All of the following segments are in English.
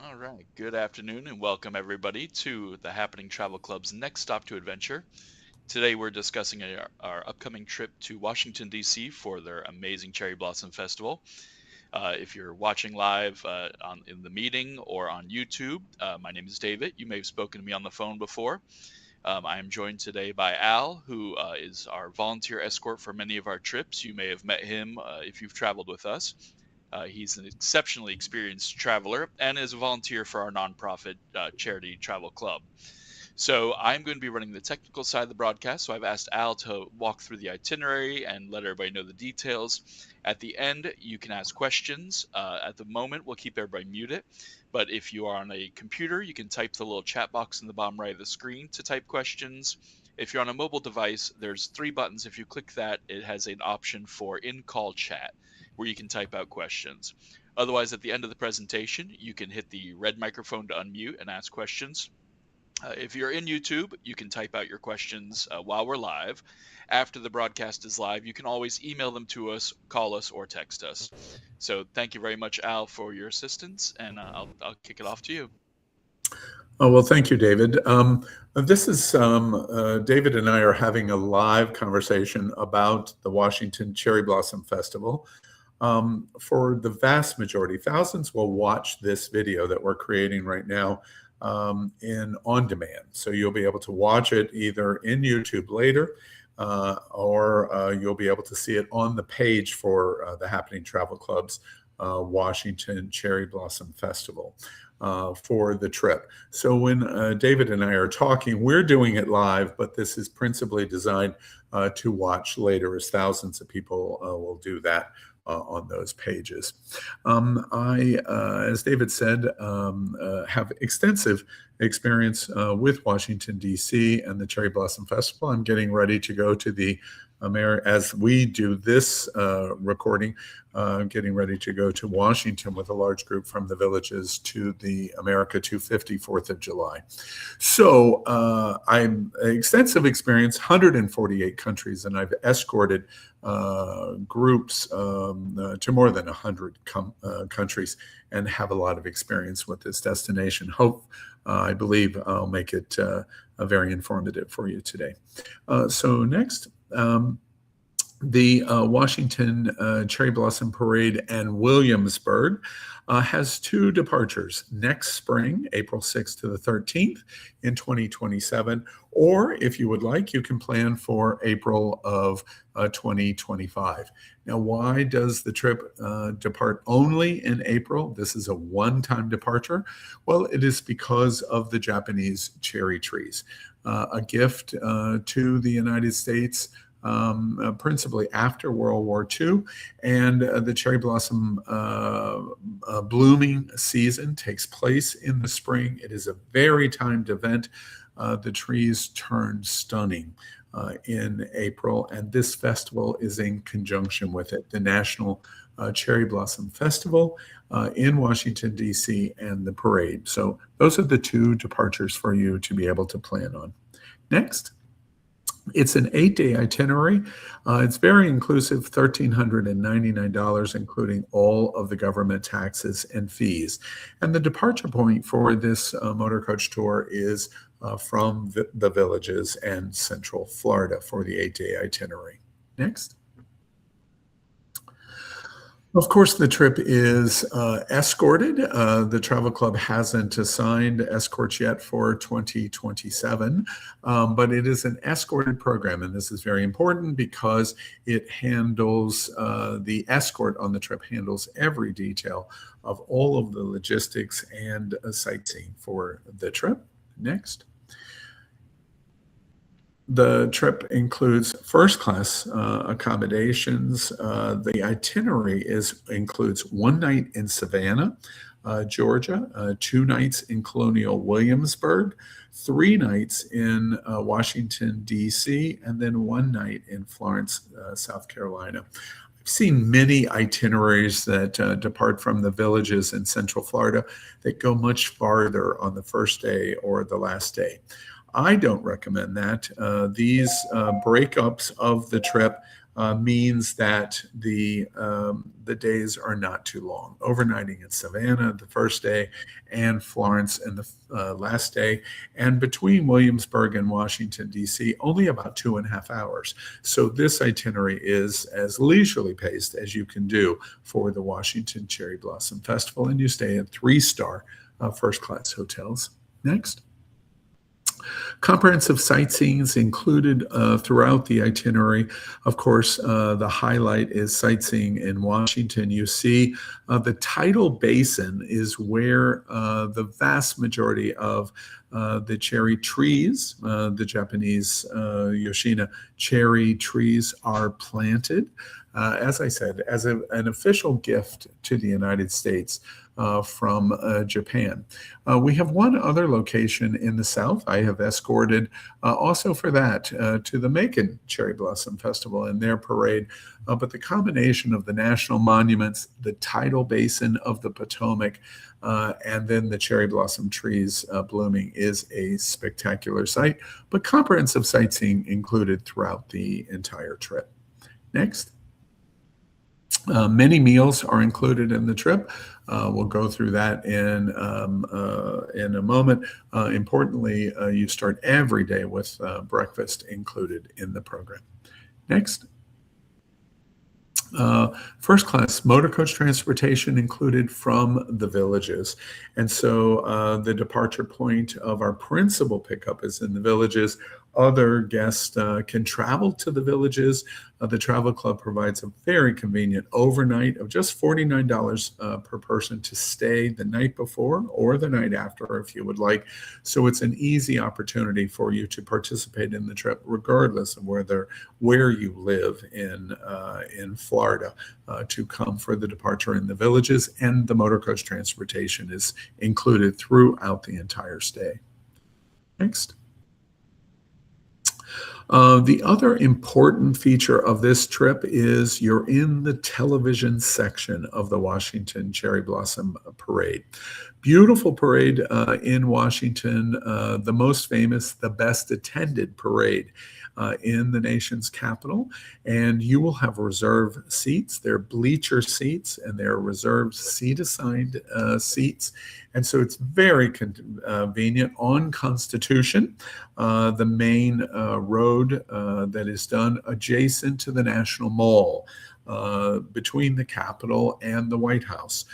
All right. Good afternoon and welcome everybody to the Happening Travel Club's next stop to adventure. Today we're discussing our upcoming trip to Washington, D.C. for their amazing Cherry Blossom Festival. If you're watching live in the meeting or on YouTube, my name is David. You may have spoken to me on the phone before. I am joined today by Al, who is our volunteer escort for many of our trips. You may have met him if you've traveled with us. He's an exceptionally experienced traveler and is a volunteer for our nonprofit charity travel club. So I'm going to be running the technical side of the broadcast. So I've asked Al to walk through the itinerary and let everybody know the details. At the end, you can ask questions. At the moment, we'll keep everybody muted. But if you are on a computer, you can type the little chat box in the bottom right of the screen to type questions. If you're on a mobile device, there's three buttons. If you click that, it has an option for in-call chat where you can type out questions. Otherwise, at the end of the presentation, you can hit the red microphone to unmute and ask questions. If you're in YouTube, you can type out your questions while we're live. After the broadcast is live, you can always email them to us, call us, or text us. So thank you very much, Al, for your assistance, and I'll kick it off to you. Oh, well, thank you, David. This is David and I are having a live conversation about the Washington Cherry Blossom Festival. For the vast majority, thousands will watch this video that we're creating right now in on demand. So you'll be able to watch it either in YouTube later or you'll be able to see it on the page for the Happening Travel Club's Washington Cherry Blossom Festival for the trip. So when David and I are talking, we're doing it live, but this is principally designed to watch later, as thousands of people will do that on those pages. As David said, have extensive experience with Washington, D.C. and the Cherry Blossom Festival. I'm getting ready to go to the as we do this recording, getting ready to go to Washington with a large group from the villages to the America 250 4th of July. So I'm extensive experience, 148 countries, and I've escorted groups to more than 100 countries and have a lot of experience with this destination. I believe I'll make it very informative for you today. So next. The Washington Cherry Blossom Parade and Williamsburg has two departures next spring, April 6th to the 13th in 2027. Or if you would like, you can plan for April of 2025. Now, why does the trip depart only in April? This is a one-time departure. Well, it is because of the Japanese cherry trees, a gift to the United States principally after World War II. And the cherry blossom blooming season takes place in the spring. It is a very timed event. The trees turn stunning in April, and this festival is in conjunction with it, the National Cherry Blossom Festival in Washington, D.C., and the parade. So those are the two departures for you to be able to plan on. Next. It's an 8-day itinerary. It's very inclusive, $1,399, including all of the government taxes and fees. And the departure point for this motor coach tour is from the villages and Central Florida for the 8-day itinerary. Next. Of course, the trip is escorted. The travel club hasn't assigned escorts yet for 2027, but it is an escorted program. And this is very important because it handles, the escort on the trip handles every detail of all of the logistics and sightseeing for the trip. Next. The trip includes first-class accommodations. The itinerary includes one night in Savannah, Georgia, 2 nights in Colonial Williamsburg, 3 nights in Washington, D.C., and then 1 night in Florence, South Carolina. I've seen many itineraries that depart from the villages in Central Florida that go much farther on the first day or the last day. I don't recommend that. These breakups of the trip means that the days are not too long. Overnighting in Savannah the first day, and Florence in the last day, and between Williamsburg and Washington, D.C., only about 2.5 hours. So this itinerary is as leisurely paced as you can do for the Washington Cherry Blossom Festival, and you stay at 3-star first-class hotels. Next. Comprehensive sightseeing is included throughout the itinerary. Of course, the highlight is sightseeing in Washington. You see the tidal basin is where the vast majority of the cherry trees, the Japanese Yoshino cherry trees, are planted. As I said, as an official gift to the United States from Japan. We have one other location in the South. I have escorted also for that to the Macon Cherry Blossom Festival and their parade. But the combination of the national monuments, the tidal basin of the Potomac, and then the cherry blossom trees blooming is a spectacular sight, but comprehensive sightseeing included throughout the entire trip. Next. Many meals are included in the trip. We'll go through that in a moment. Importantly, you start every day with breakfast included in the program. Next. First class motor coach transportation included from the villages. And so the departure point of our principal pickup is in the villages. Other guests can travel to the villages. The Travel Club provides a very convenient overnight of just $49 per person to stay the night before or the night after if you would like. So it's an easy opportunity for you to participate in the trip regardless of where you live in Florida to come for the departure in the villages, and the motor coach transportation is included throughout the entire stay. Next. The other important feature of this trip is you're in the television section of the Washington Cherry Blossom Parade. Beautiful parade in Washington, the most famous, the best attended parade in the nation's capital. And you will have reserved seats. They're bleacher seats, and they're reserved seat-assigned seats. And so it's very convenient on Constitution, the main road that is done adjacent to the National Mall, between the Capitol and the White House.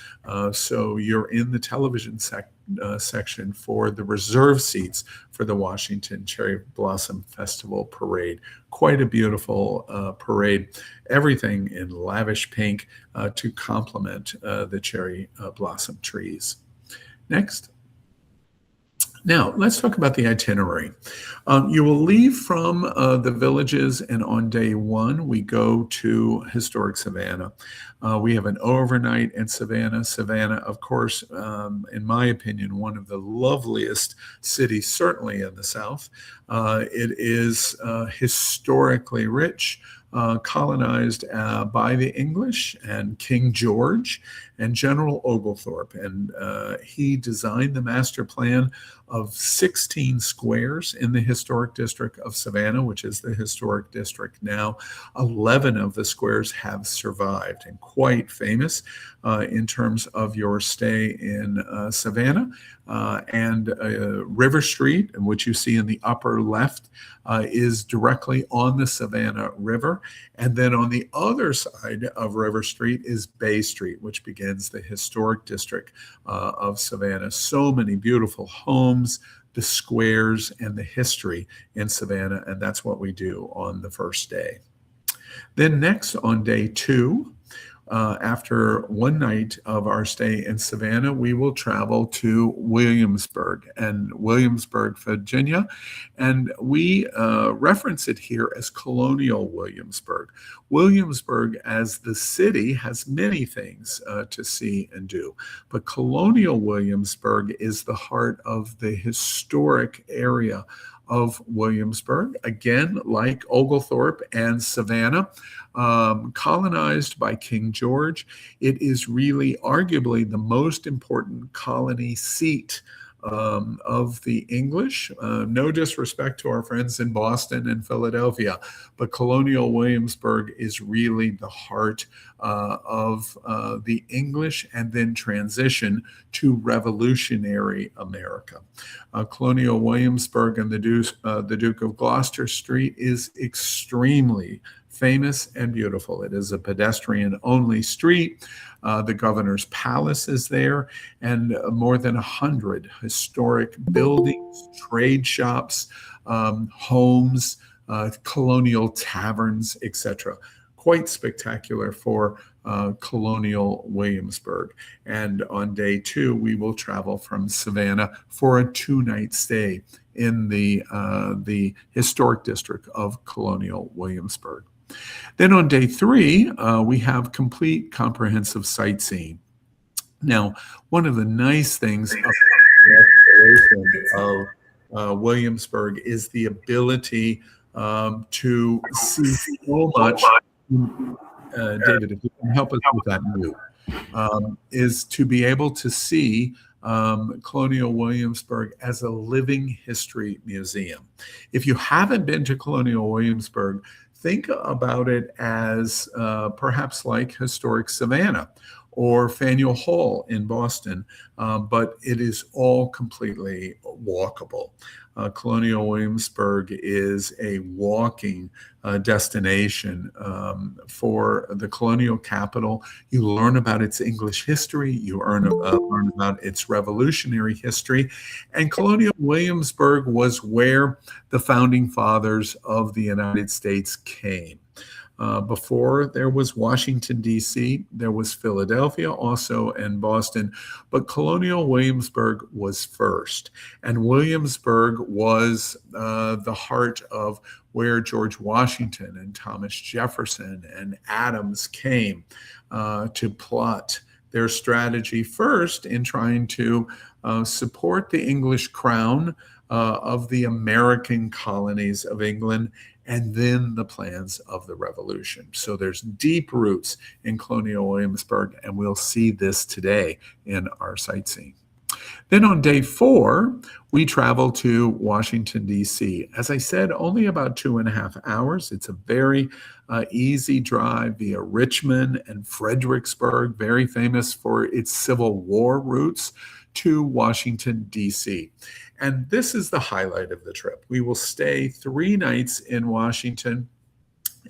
So you're in the television section for the reserve seats for the Washington Cherry Blossom Festival Parade. Quite a beautiful parade. Everything in lavish pink to complement the cherry blossom trees. Next. Now, let's talk about the itinerary. You will leave from the villages, and on day one, we go to historic Savannah. We have an overnight in Savannah. Savannah, of course, in my opinion, one of the loveliest cities, certainly in the South. It is historically rich. Colonized by the English and King George and General Oglethorpe. And he designed the master plan of 16 squares in the historic district of Savannah, which is the historic district now. 11 of the squares have survived, and quite famous in terms of your stay in Savannah. And River Street, which you see in the upper left, is directly on the Savannah River. And then on the other side of River Street is Bay Street, which begins the historic district of Savannah. So many beautiful homes, the squares, and the history in Savannah. And that's what we do on the first day. Then next, on day two, after one night of our stay in Savannah, we will travel to Williamsburg, Virginia, and we reference it here as Colonial Williamsburg. Williamsburg, as the city, has many things to see and do, but Colonial Williamsburg is the heart of the historic area of Williamsburg, again, like Oglethorpe and Savannah, colonized by King George. It is really arguably the most important colony seat of the English. No disrespect to our friends in Boston and Philadelphia, but colonial Williamsburg is really the heart of the English and then transition to revolutionary America. Colonial Williamsburg and the Duke of Gloucester Street is extremely famous and beautiful. It is a pedestrian-only street. The governor's palace is there, and more than 100 historic buildings, trade shops, homes, colonial taverns, etc. Quite spectacular for colonial Williamsburg. And on day 2, we will travel from Savannah for a 2-night stay in the historic district of colonial Williamsburg. Then on day 3, we have complete comprehensive sightseeing. Now, one of the nice things about the exploration of Williamsburg is the ability to see so much. David, if you can help us with that move, is to be able to see Colonial Williamsburg as a living history museum. If you haven't been to Colonial Williamsburg, think about it as perhaps like historic Savannah or Faneuil Hall in Boston, but it is all completely walkable. Colonial Williamsburg is a walking destination for the colonial capital. You learn about its English history, you learn about its revolutionary history, and Colonial Williamsburg was where the founding fathers of the United States came. Before there was Washington, D.C., there was Philadelphia also and Boston, but Colonial Williamsburg was first. And Williamsburg was the heart of where George Washington and Thomas Jefferson and Adams came to plot their strategy first in trying to support the English crown of the American colonies of England, and then the plans of the Revolution. So there's deep roots in Colonial Williamsburg, and we'll see this today in our sightseeing. Then on day 4, we travel to Washington, D.C. As I said, only about 2.5 hours. It's a very easy drive via Richmond and Fredericksburg, very famous for its Civil War roots, to Washington, D.C. And this is the highlight of the trip. We will stay 3 nights in Washington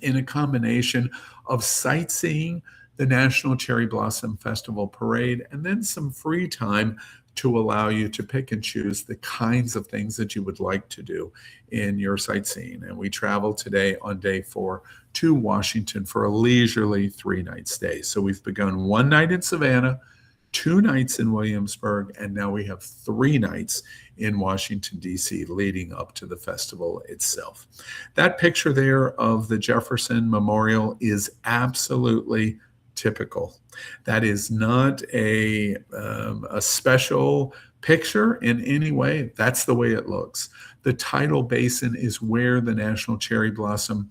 in a combination of sightseeing, the National Cherry Blossom Festival Parade, and then some free time to allow you to pick and choose the kinds of things that you would like to do in your sightseeing. And we travel today on day 4 to Washington for a leisurely 3-night stay. So we've begun 1 night in Savannah, 2 nights in Williamsburg, and now we have 3 nights in Washington, D.C., leading up to the festival itself. That picture there of the Jefferson Memorial is absolutely typical. That is not a special picture in any way. That's the way it looks. The tidal basin is where the National Cherry Blossom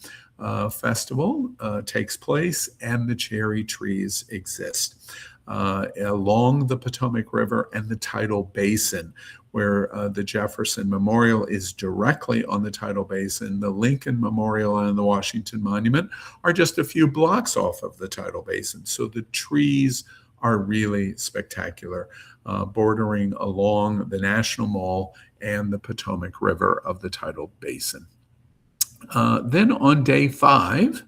Festival takes place, and the cherry trees exist. Along the Potomac River and the tidal basin, where the Jefferson Memorial is directly on the tidal basin. The Lincoln Memorial and the Washington Monument are just a few blocks off of the tidal basin. So the trees are really spectacular, bordering along the National Mall and the Potomac River of the tidal basin. Then on day 5,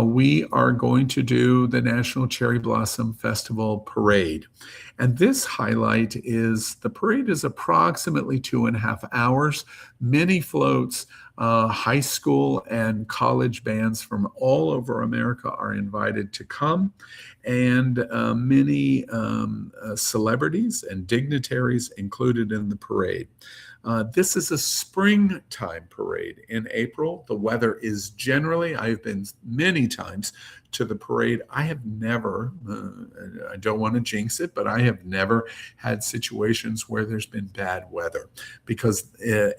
we are going to do the National Cherry Blossom Festival Parade. And this highlight is the parade is approximately 2.5 hours. Many floats, high school and college bands from all over America are invited to come. And many celebrities and dignitaries included in the parade. This is a springtime parade in April. The weather is generally, I've been many times to the parade. I have never, I don't want to jinx it, but I have never had situations where there's been bad weather, because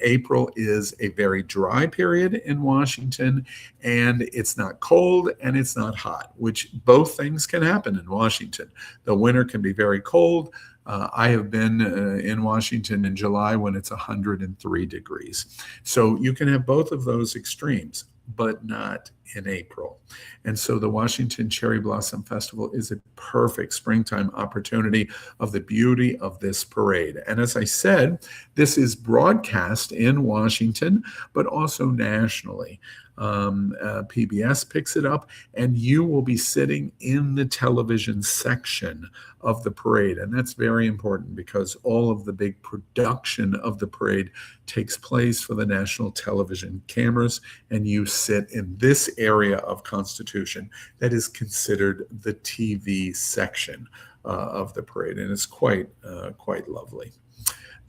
April is a very dry period in Washington, and it's not cold and it's not hot, which both things can happen in Washington. The winter can be very cold. I have been in Washington in July when it's 103 degrees. So you can have both of those extremes, but not in April. And so the Washington Cherry Blossom Festival is a perfect springtime opportunity of the beauty of this parade. And as I said, this is broadcast in Washington, but also nationally. PBS picks it up, and you will be sitting in the television section of the parade. And that's very important because all of the big production of the parade takes place for the national television cameras, and you sit in this area of Constitution that is considered the TV section of the parade, and it's quite lovely.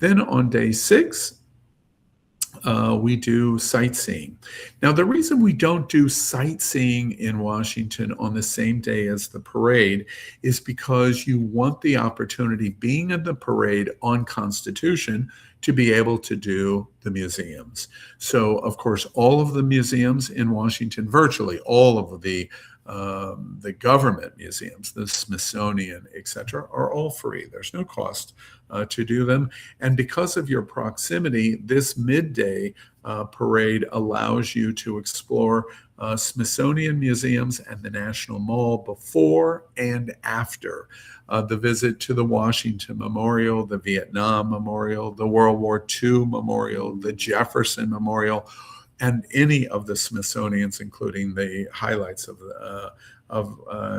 Then on day 6, we do sightseeing. Now, the reason we don't do sightseeing in Washington on the same day as the parade is because you want the opportunity, being in the parade on Constitution, to be able to do the museums. So, of course, all of the museums in Washington, virtually all of the government museums, the Smithsonian, etc., are all free. There's no cost to do them. And because of your proximity, this midday parade allows you to explore Smithsonian museums and the National Mall before and after the visit to the Washington Memorial, the Vietnam Memorial, the World War II Memorial, the Jefferson Memorial, and any of the Smithsonian's, including the highlights of the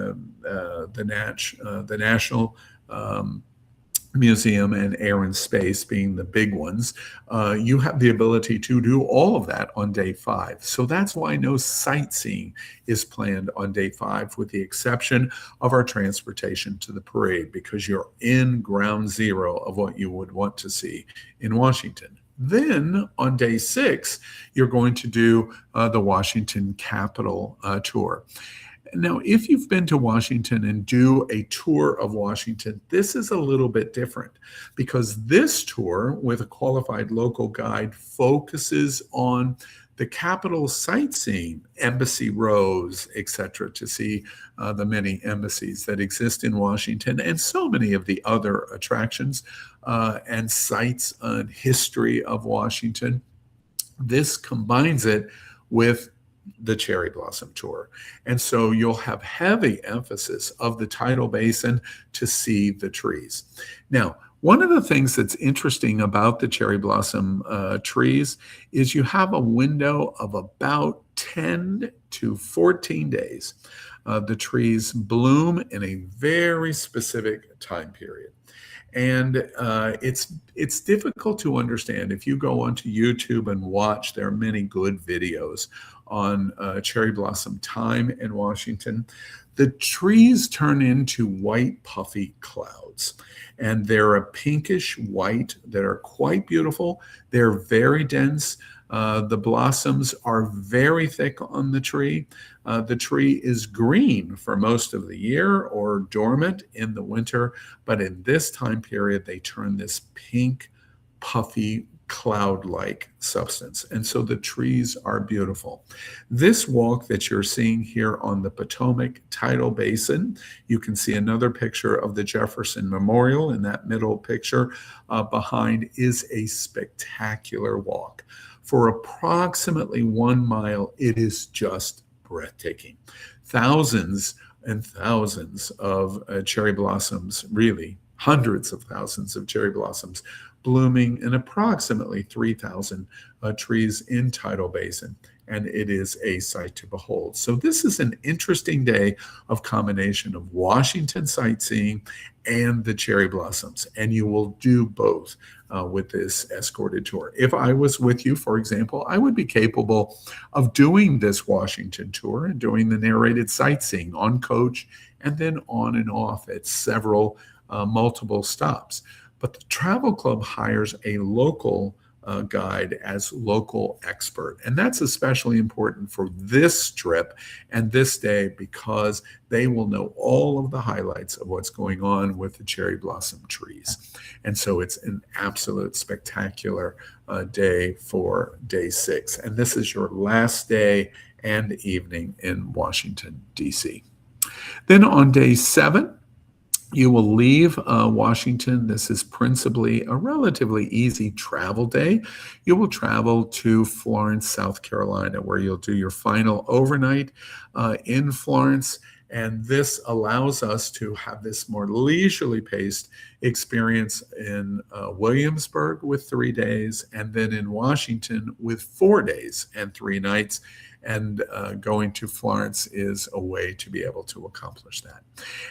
National Museum and Air and Space being the big ones. You have the ability to do all of that on day 5. So that's why no sightseeing is planned on day 5, with the exception of our transportation to the parade, because you're in ground zero of what you would want to see in Washington. Then on day 6, you're going to do the Washington Capitol tour. Now, if you've been to Washington and do a tour of Washington, this is a little bit different, because this tour with a qualified local guide focuses on the Capitol sightseeing, Embassy Rows, etc., to see the many embassies that exist in Washington, and so many of the other attractions and sites and history of Washington. This combines it with the Cherry Blossom Tour. And so you'll have heavy emphasis of the tidal basin to see the trees. Now, one of the things that's interesting about the cherry blossom trees is you have a window of about 10 to 14 days. The trees bloom in a very specific time period. And it's difficult to understand. If you go onto YouTube and watch, there are many good videos on cherry blossom time in Washington. The trees turn into white puffy clouds, and they're a pinkish white that are quite beautiful. They're very dense. The blossoms are very thick on the tree. The tree is green for most of the year or dormant in the winter, but in this time period, they turn this pink, puffy, cloud-like substance. And so the trees are beautiful. This walk that you're seeing here on the Potomac Tidal Basin, you can see another picture of the Jefferson Memorial in that middle picture behind, is a spectacular walk. For approximately 1 mile, it is just breathtaking. Thousands and thousands of cherry blossoms, really hundreds of thousands of cherry blossoms blooming in approximately 3,000 trees in Tidal Basin, and it is a sight to behold. So this is an interesting day of combination of Washington sightseeing and the cherry blossoms, and you will do both with this escorted tour. If I was with you, for example, I would be capable of doing this Washington tour and doing the narrated sightseeing on coach and then on and off at several multiple stops. But the travel club hires a local guide as local expert. And that's especially important for this trip and this day, because they will know all of the highlights of what's going on with the cherry blossom trees. And so it's an absolute spectacular day for day 6. And this is your last day and evening in Washington, D.C. Then on day 7, You will leave Washington. This is principally a relatively easy travel day. You will travel to Florence, South Carolina, where you'll do your final overnight in Florence. And this allows us to have this more leisurely paced experience in Williamsburg with 3 days, and then in Washington with 4 days and 3 nights. And going to Florence is a way to be able to accomplish that.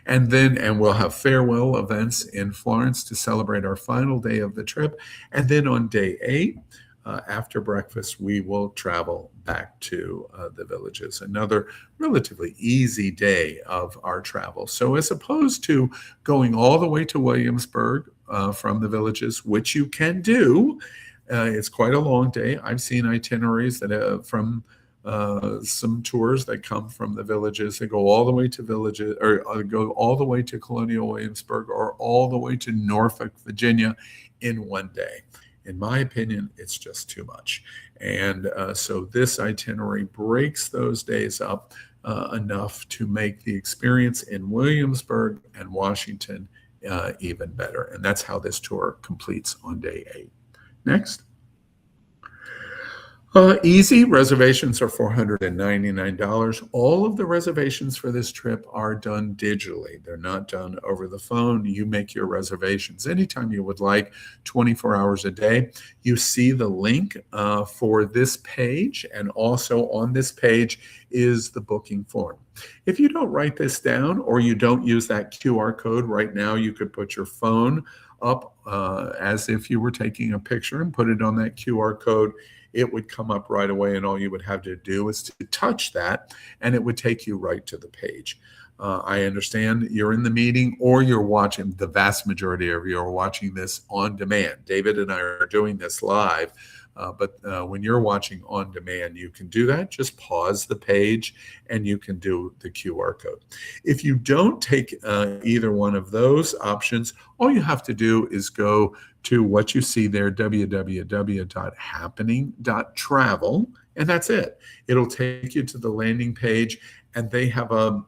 And we'll have farewell events in Florence to celebrate our final day of the trip. And then on day 8, after breakfast, we will travel back to the villages. Another relatively easy day of our travel. So as opposed to going all the way to Williamsburg from the villages, which you can do, it's quite a long day. I've seen itineraries that from some tours that come from the villages. They go all the way to villages, or go all the way to Colonial Williamsburg, or all the way to Norfolk, Virginia, in one day. In my opinion, it's just too much. And so this itinerary breaks those days up enough to make the experience in Williamsburg and Washington even better. And that's how this tour completes on day 8. Next. Easy. Reservations are $499. All of the reservations for this trip are done digitally. They're not done over the phone. You make your reservations anytime you would like, 24 hours a day. You see the link for this page, and also on this page is the booking form. If you don't write this down, or you don't use that QR code right now, you could put your phone up as if you were taking a picture and put it on that QR code. It would come up right away, and all you would have to do is to touch that, and it would take you right to the page. I understand you're in the meeting, or you're watching. The vast majority of you are watching this on demand. David and I are doing this live, but when you're watching on demand, you can do that. Just pause the page, and you can do the QR code. If you don't take either one of those options, all you have to do is go to what you see there, www.happening.travel, and that's it. It'll take you to the landing page, and they have of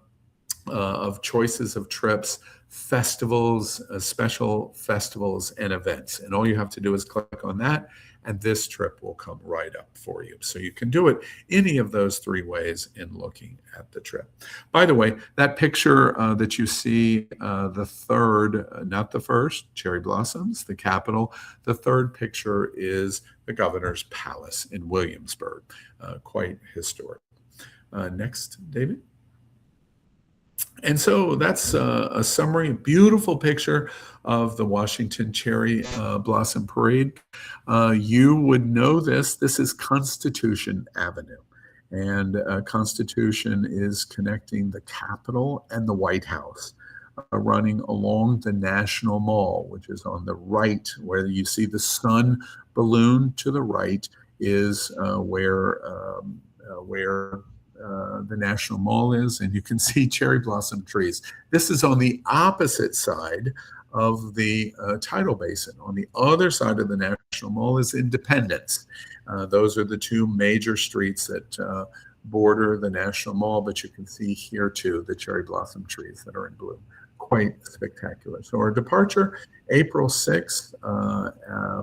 choices of trips, festivals, special festivals, and events. And all you have to do is click on that, and this trip will come right up for you. So you can do it any of those 3 ways in looking at the trip. By the way, that picture that you see, the third, not the first, cherry blossoms, the Capitol. The third picture is the governor's palace in Williamsburg, quite historic. Next, David. And so that's a summary, a beautiful picture of the Washington Cherry Blossom Parade. You would know this. This is Constitution Avenue. And Constitution is connecting the Capitol and the White House, running along the National Mall, which is on the right, where you see the sun balloon to the right is where the National Mall is, and you can see cherry blossom trees. This is on the opposite side of the tidal basin. On the other side of the National Mall is Independence. Those are the 2 major streets that border the National Mall, but you can see here too the cherry blossom trees that are in bloom. Quite spectacular. So our departure, April 6th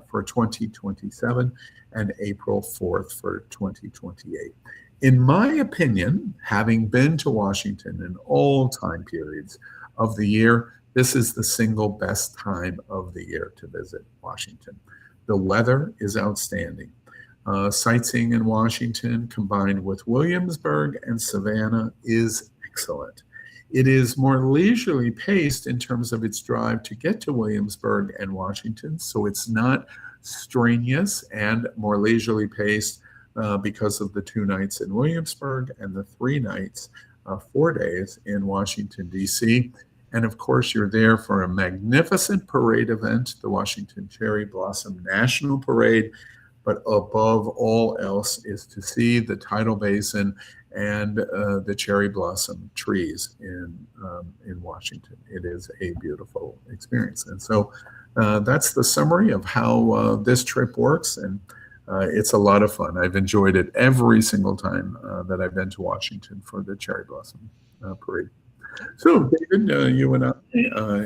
for 2027, and April 4th for 2028. In my opinion, having been to Washington in all time periods of the year, this is the single best time of the year to visit Washington. The weather is outstanding. Sightseeing in Washington combined with Williamsburg and Savannah is excellent. It is more leisurely paced in terms of its drive to get to Williamsburg and Washington, so it's not strenuous, and more leisurely paced because of the 2 nights in Williamsburg and the 3 nights, 4 days in Washington, D.C. And of course, you're there for a magnificent parade event, the Washington Cherry Blossom National Parade. But above all else is to see the tidal basin and the cherry blossom trees in Washington. It is a beautiful experience. And so that's the summary of how this trip works. And it's a lot of fun. I've enjoyed it every single time that I've been to Washington for the Cherry Blossom Parade. So, David, you and I,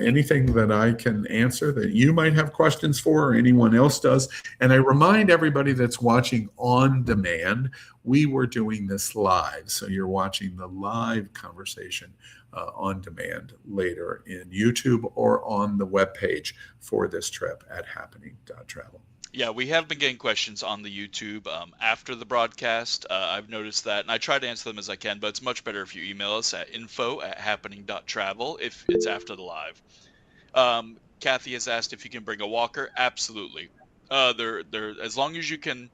anything that I can answer that you might have questions for or anyone else does. And I remind everybody that's watching on demand, we were doing this live. So you're watching the live conversation on demand later in YouTube or on the webpage for this trip at happening.travel. Yeah, we have been getting questions on the YouTube after the broadcast. I've noticed that, and I try to answer them as I can, but it's much better if you email us at info@happening.travel if it's after the live. Kathy has asked if you can bring a walker. Absolutely. They're as long as you can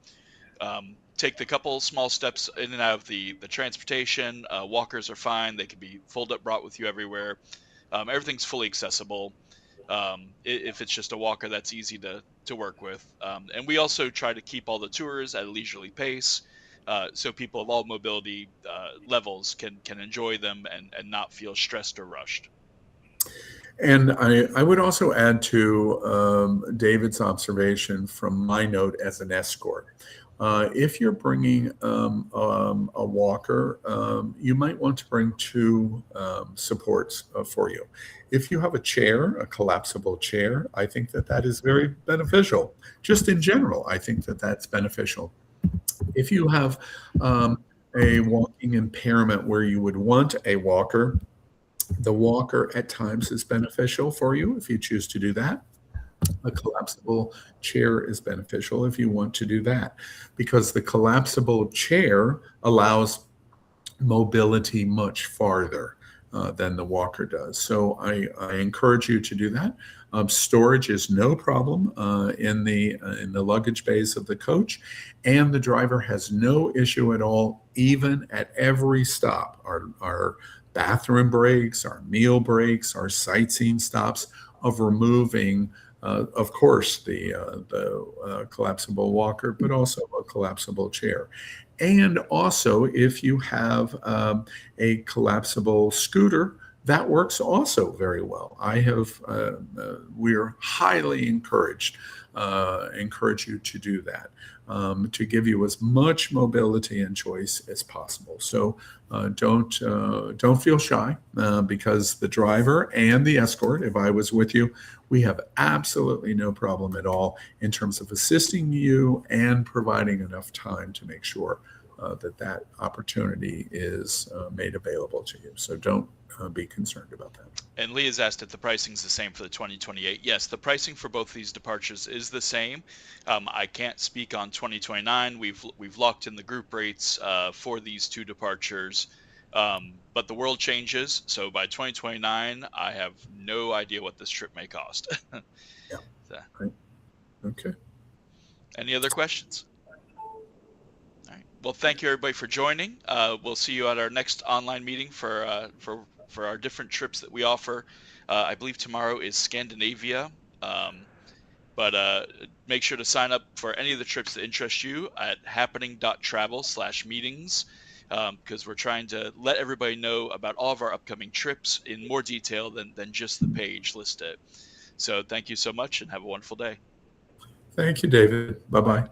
take the couple small steps in and out of the transportation. Walkers are fine. They can be folded up, brought with you everywhere. Everything's fully accessible. If it's just a walker, that's easy to work with. And we also try to keep all the tours at a leisurely pace, so people of all mobility levels can enjoy them and not feel stressed or rushed. And I would also add to David's observation from my note as an escort. If you're bringing a walker, you might want to bring two supports for you. If you have a chair, a collapsible chair, I think that that is very beneficial. Just in general, I think that that's beneficial. If you have a walking impairment where you would want a walker, the walker at times is beneficial for you if you choose to do that. A collapsible chair is beneficial if you want to do that, because the collapsible chair allows mobility much farther than the walker does. So I encourage you to do that. Storage is no problem in the luggage bays of the coach, and the driver has no issue at all, even at every stop. Our bathroom breaks, our meal breaks, our sightseeing stops, of removing, of course, the collapsible walker, but also a collapsible chair. And also, if you have a collapsible scooter, that works also very well. We're highly encourage you to do that, to give you as much mobility and choice as possible. So don't feel shy, because the driver and the escort, if I was with you, we have absolutely no problem at all in terms of assisting you and providing enough time to make sure that opportunity is made available to you. So don't be concerned about that. And Lee has asked if the pricing is the same for the 2028. Yes, the pricing for both these departures is the same. I can't speak on 2029. We've locked in the group rates for these two departures, but the world changes. So by 2029, I have no idea what this trip may cost. Yeah. So, right. Okay. Any other questions? All right. Well, thank you everybody for joining. We'll see you at our next online meeting for our different trips that we offer. I believe tomorrow is Scandinavia, but make sure to sign up for any of the trips that interest you at happening.travel/meetings, because we're trying to let everybody know about all of our upcoming trips in more detail than just the page listed. So thank you so much and have a wonderful day. Thank you, David. Bye-bye.